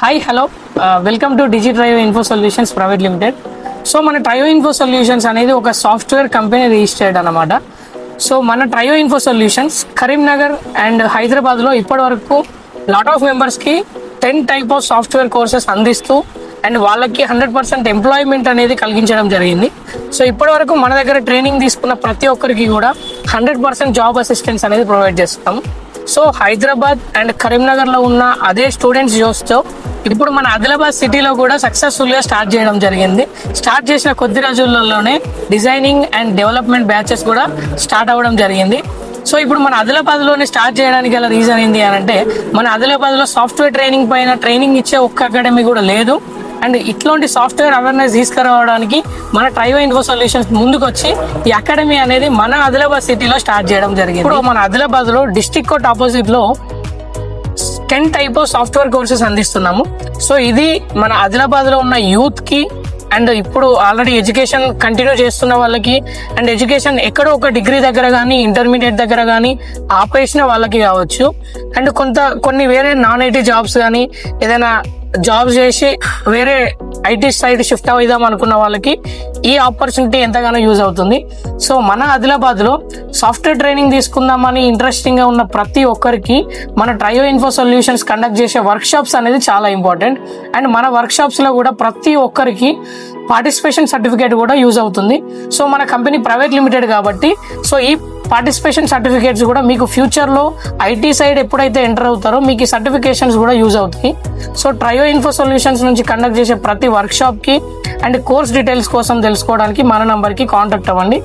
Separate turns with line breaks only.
Hi hello welcome to trio info solutions private limited. So మన trio info solutions అనేది ఒక software company registered అనమాట. So మన trio info solutions Karimnagar and హైదరాబాద్లో ఇప్పటి వరకు లాట్ ఆఫ్ మెంబర్స్కి 10 టైప్ ఆఫ్ సాఫ్ట్వేర్ కోర్సెస్ అందిస్తూ అండ్ వాళ్ళకి 100% ఎంప్లాయ్మెంట్ అనేది కలిగించడం జరిగింది. సో ఇప్పటి వరకు మన దగ్గర ట్రైనింగ్ తీసుకున్న ప్రతి ఒక్కరికి కూడా 100% జాబ్ అసిస్టెన్స్ అనేది ప్రొవైడ్ చేస్తాం. సో హైదరాబాద్ అండ్ కరీంనగర్లో ఉన్న అదే స్టూడెంట్స్ చూస్తూ ఇప్పుడు మన ఆదిలాబాద్ సిటీలో కూడా సక్సెస్ఫుల్గా స్టార్ట్ చేయడం జరిగింది. స్టార్ట్ చేసిన కొద్ది రోజులలోనే డిజైనింగ్ అండ్ డెవలప్మెంట్ బ్యాచెస్ కూడా స్టార్ట్ అవ్వడం జరిగింది. సో ఇప్పుడు మన ఆదిలాబాద్లోనే స్టార్ట్ చేయడానికి గల రీజన్ ఏంటి అని అంటే, మన ఆదిలాబాద్లో సాఫ్ట్వేర్ ట్రైనింగ్ పైన ట్రైనింగ్ ఇచ్చే ఒక్క అకాడమీ కూడా లేదు. అండ్ ఇట్లాంటి సాఫ్ట్వేర్ అవేర్నెస్ తీసుకురావడానికి మన ట్రయో ఇన్ఫో సొల్యూషన్స్ ముందుకు వచ్చి ఈ అకాడమీ అనేది మన ఆదిలాబాద్ సిటీలో స్టార్ట్ చేయడం జరిగింది. ఇప్పుడు మన ఆదిలాబాద్లో డిస్ట్రిక్ట్ కోర్ట్ ఆపోజిట్లో 10 టైప్ ఆఫ్ సాఫ్ట్వేర్ కోర్సెస్ అందిస్తున్నాము. సో ఇది మన ఆదిలాబాద్లో ఉన్న యూత్కి అండ్ ఇప్పుడు ఆల్రెడీ ఎడ్యుకేషన్ కంటిన్యూ చేస్తున్న వాళ్ళకి అండ్ ఎడ్యుకేషన్ ఎక్కడో ఒక డిగ్రీ దగ్గర కానీ ఇంటర్మీడియట్ దగ్గర కానీ ఆపేసిన వాళ్ళకి కావచ్చు. అండ్ కొన్ని వేరే నాన్ ఐటీ జాబ్స్ కానీ ఏదైనా జాబ్స్ చేసి వేరే ఐటీ సైడ్ షిఫ్ట్ అవుదాం అనుకున్న వాళ్ళకి ఈ ఆపర్చునిటీ ఎంతగానో యూజ్ అవుతుంది. సో మన ఆదిలాబాద్లో సాఫ్ట్వేర్ ట్రైనింగ్ తీసుకుందామని ఇంట్రెస్టింగ్గా ఉన్న ప్రతి ఒక్కరికి మన ట్రయో ఇన్ఫో సొల్యూషన్స్ కండక్ట్ చేసే వర్క్షాప్స్ అనేది చాలా ఇంపార్టెంట్. అండ్ మన వర్క్షాప్స్లో కూడా ప్రతి ఒక్కరికి పార్టిసిపేషన్ సర్టిఫికేట్ కూడా యూజ్ అవుతుంది. సో మన కంపెనీ ప్రైవేట్ లిమిటెడ్ కాబట్టి సో ఈ పార్టిసిపేషన్ సర్టిఫికేట్స్ కూడా మీకు ఫ్యూచర్లో ఐటీ సైడ్ ఎప్పుడైతే ఎంటర్ అవుతారో మీకు ఈ సర్టిఫికేషన్స్ కూడా యూజ్ అవుతాయి. సో ట్రయో ఇన్ఫో సొల్యూషన్స్ నుంచి కండక్ట్ చేసే ప్రతి వర్క్షాప్కి అండ్ కోర్స్ డీటెయిల్స్ కోసం తెలుసుకోవడానికి మన నంబర్కి కాంటాక్ట్ అవ్వండి.